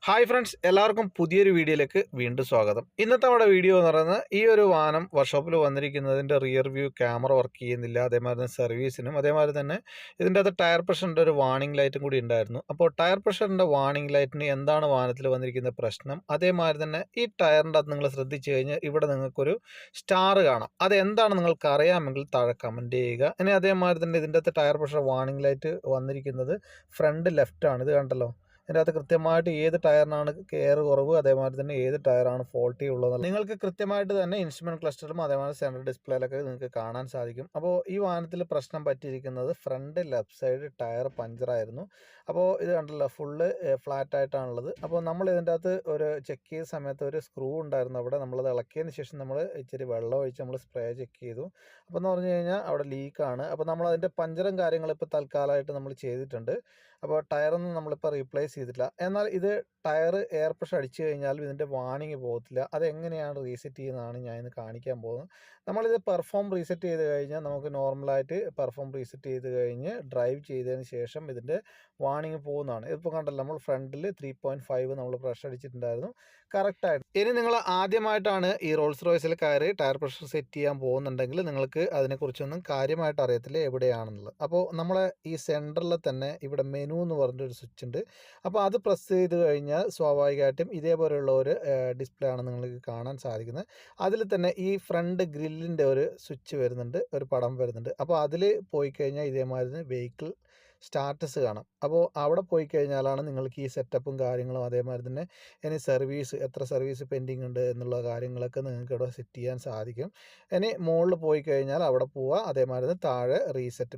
Hi friends, എല്ലാവർക്കും പുതിയൊരു വീഡിയോയിലേക്ക് വീണ്ടും സ്വാഗതം. ഇന്നത്തെ നമ്മുടെ വീഡിയോ എന്ന് പറയുന്നത് ഈ ഒരു വാഹനം വർക്ക്ഷോപ്പിൽ വന്നിരിക്കുന്നതിൻ്റെ റിയർ വ്യൂ ക്യാമറ വർക്ക് ചെയ്യുന്നില്ല, അതേമാതിരി തന്നെ സർവീസിനും അതേമാതിരി തന്നെ ഇതിൻ്റെ അകത്ത് ടയർ പ്രഷറിൻ്റെ ഒരു വാർണിംഗ് ലൈറ്റും കൂടി ഉണ്ടായിരുന്നു. അപ്പോൾ ടയർ പ്രഷറിൻ്റെ വാർണിംഗ് ലൈറ്റിന് എന്താണ് വാഹനത്തിൽ വന്നിരിക്കുന്ന പ്രശ്നം, അതേമാതിരി തന്നെ ഈ ടയറിൻ്റെ അകത്ത് നിങ്ങൾ ശ്രദ്ധിച്ചു കഴിഞ്ഞാൽ ഇവിടെ നിങ്ങൾക്കൊരു സ്റ്റാർ കാണാം. അതെന്താണ് നിങ്ങൾക്ക് അറിയാമെങ്കിൽ താഴെ കമൻറ്റ് ചെയ്യുക. ഇനി അതേമാതിരി തന്നെ ഇതിൻ്റെ അകത്ത് ടയർ പ്രഷർ വാർണിംഗ് ലൈറ്റ് വന്നിരിക്കുന്നത് ഫ്രണ്ട് ലെഫ്റ്റാണ്. ഇത് കണ്ടല്ലോ, ഇതിൻ്റെ അകത്ത് കൃത്യമായിട്ട് ഏത് ടയറിനാണ് കെയർ കുറവ്, അതേമാതിരി തന്നെ ഏത് ടയറാണ് ഫോൾട്ടി ഉള്ളത് നിങ്ങൾക്ക് കൃത്യമായിട്ട് തന്നെ ഇൻസ്ട്രുമെൻറ്റ് ക്ലസ്റ്ററിലും അതേമാതിരി സെൻട്രൽ ഡിസ്പ്ലേയിലൊക്കെ നിങ്ങൾക്ക് കാണാൻ സാധിക്കും. അപ്പോൾ ഈ വാഹനത്തിൽ പ്രശ്നം പറ്റിയിരിക്കുന്നത് ഫ്രണ്ട് ലെഫ്റ്റ് സൈഡ് ടയർ പഞ്ചറായിരുന്നു. അപ്പോൾ ഇത് കണ്ടല്ലോ, ഫുള്ള് ഫ്ലാറ്റ് ആയിട്ടാണുള്ളത്. അപ്പോൾ നമ്മൾ ഇതിൻ്റെ അകത്ത് ഒരു ചെക്ക് ചെയ്ത സമയത്ത് ഒരു സ്ക്രൂ ഉണ്ടായിരുന്നു അവിടെ. നമ്മളത് ഇളക്കിയതിന് ശേഷം നമ്മൾ ഇച്ചിരി വെള്ളം ഒഴിച്ച് നമ്മൾ സ്പ്രേ ചെക്ക് ചെയ്തു. അപ്പോൾ എന്ന് പറഞ്ഞു കഴിഞ്ഞാൽ അവിടെ ലീക്കാണ്. അപ്പോൾ നമ്മൾ അതിൻ്റെ പഞ്ചറും കാര്യങ്ങളും ഇപ്പോൾ തൽക്കാലമായിട്ട് നമ്മൾ ചെയ്തിട്ടുണ്ട്. അപ്പോൾ ടയറൊന്നും നമ്മളിപ്പോൾ റീപ്ലേസ് ചെയ്തിട്ടില്ല. എന്നാൽ ഇത് ടയർ എയർ പ്രഷർ അടിച്ചു കഴിഞ്ഞാലും ഇതിൻ്റെ വാർണിംഗ് പോകത്തില്ല. അതെങ്ങനെയാണ് റീസെറ്റ് ചെയ്യുന്നതാണ് ഞാൻ ഇന്ന് കാണിക്കാൻ പോകുന്നത്. നമ്മളിത് പെർഫോം റീസെറ്റ് ചെയ്ത് കഴിഞ്ഞാൽ നമുക്ക് നോർമലായിട്ട് പെർഫോം റീസെറ്റ് ചെയ്ത് കഴിഞ്ഞ് ഡ്രൈവ് ചെയ്തതിന് ശേഷം ഇതിൻ്റെ വാർണിംഗ് പോകുന്നതാണ്. ഇതിപ്പോൾ കണ്ടല്ലോ, നമ്മൾ ഫ്രണ്ടിൽ 3.5 നമ്മൾ പ്രഷർ അടിച്ചിട്ടുണ്ടായിരുന്നു കറക്റ്റായിട്ട്. ഇനി നിങ്ങൾ ആദ്യമായിട്ടാണ് ഈ റോൾസ് റോയ്സിൽ കയറി ടയർ പ്രഷർ സെറ്റ് ചെയ്യാൻ പോകുന്നുണ്ടെങ്കിൽ നിങ്ങൾക്ക് അതിനെക്കുറിച്ചൊന്നും കാര്യമായിട്ട് അറിയത്തില്ല എവിടെയാണെന്നുള്ളത്. അപ്പോൾ നമ്മളെ ഈ സെൻറ്ററിൽ തന്നെ ഇവിടെ മെനു എന്ന് പറഞ്ഞൊരു സ്വിച്ച് ഉണ്ട്. അപ്പോൾ അത് പ്രസ് ചെയ്ത് കഴിഞ്ഞാൽ സ്വാഭാവികമായിട്ടും ഇതേപോലെയുള്ള ഒരു ഡിസ്പ്ലേ ആണ് നിങ്ങൾക്ക് കാണാൻ സാധിക്കുന്നത്. അതിൽ തന്നെ ഈ ഫ്രണ്ട് ഗ്രില്ലിൻ്റെ ഒരു സ്വിച്ച് വരുന്നുണ്ട്, ഒരു പടം വരുന്നുണ്ട്. അപ്പോൾ അതിൽ പോയി കഴിഞ്ഞാൽ ഇതേമാതിരി വെഹിക്കിൾ സ്റ്റാറ്റസ് കാണാം. അപ്പോൾ അവിടെ പോയി കഴിഞ്ഞാലാണ് നിങ്ങൾക്ക് ഈ സെറ്റപ്പും കാര്യങ്ങളും അതേമാതിരി തന്നെ ഇനി സർവീസ് എത്ര സർവീസ് പെൻഡിങ് ഉണ്ട് എന്നുള്ള കാര്യങ്ങളൊക്കെ നിങ്ങൾക്ക് ഇവിടെ സെറ്റ് ചെയ്യാൻ സാധിക്കും. ഇനി മുകളിൽ പോയി കഴിഞ്ഞാൽ അവിടെ പോവുക, അതേമാതിരി താഴെ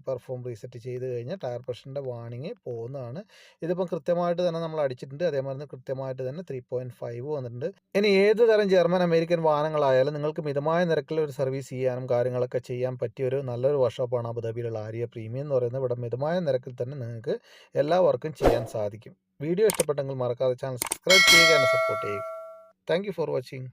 പെർഫോം റീസെറ്റ് ചെയ്ത് കഴിഞ്ഞാൽ ടയർ പ്രഷറിൻ്റെ വാർണിംഗ് പോകുന്നതാണ്. ഇതിപ്പം കൃത്യമായിട്ട് തന്നെ നമ്മൾ അടിച്ചിട്ടുണ്ട്. അതേമാതിരി കൃത്യമായിട്ട് തന്നെ 3.5 വന്നിട്ടുണ്ട്. ഇനി ഏത് തരം ജർമ്മൻ അമേരിക്കൻ വാഹനങ്ങളായാലും നിങ്ങൾക്ക് മിതമായ നിരക്കിൽ ഒരു സർവീസ് ചെയ്യാനും കാര്യങ്ങളൊക്കെ ചെയ്യാൻ പറ്റിയ ഒരു നല്ലൊരു വർക്ക്ഷോപ്പാണ് അബുദാബിയിലുള്ള ആര്യ പ്രീമിയം എന്ന് പറയുന്നത്. ഇവിടെ മിതമായ നിരക്കിൽ തന്നെ നിങ്ങൾക്ക് എല്ലാ വർക്കും ചെയ്യാൻ സാധിക്കും. വീഡിയോ ഇഷ്ടപ്പെട്ടെങ്കിൽ മറക്കാതെ ചാനൽ സബ്സ്ക്രൈബ് ചെയ്യുക, എന്നെ സപ്പോർട്ട് ചെയ്യുക. Thank you for watching.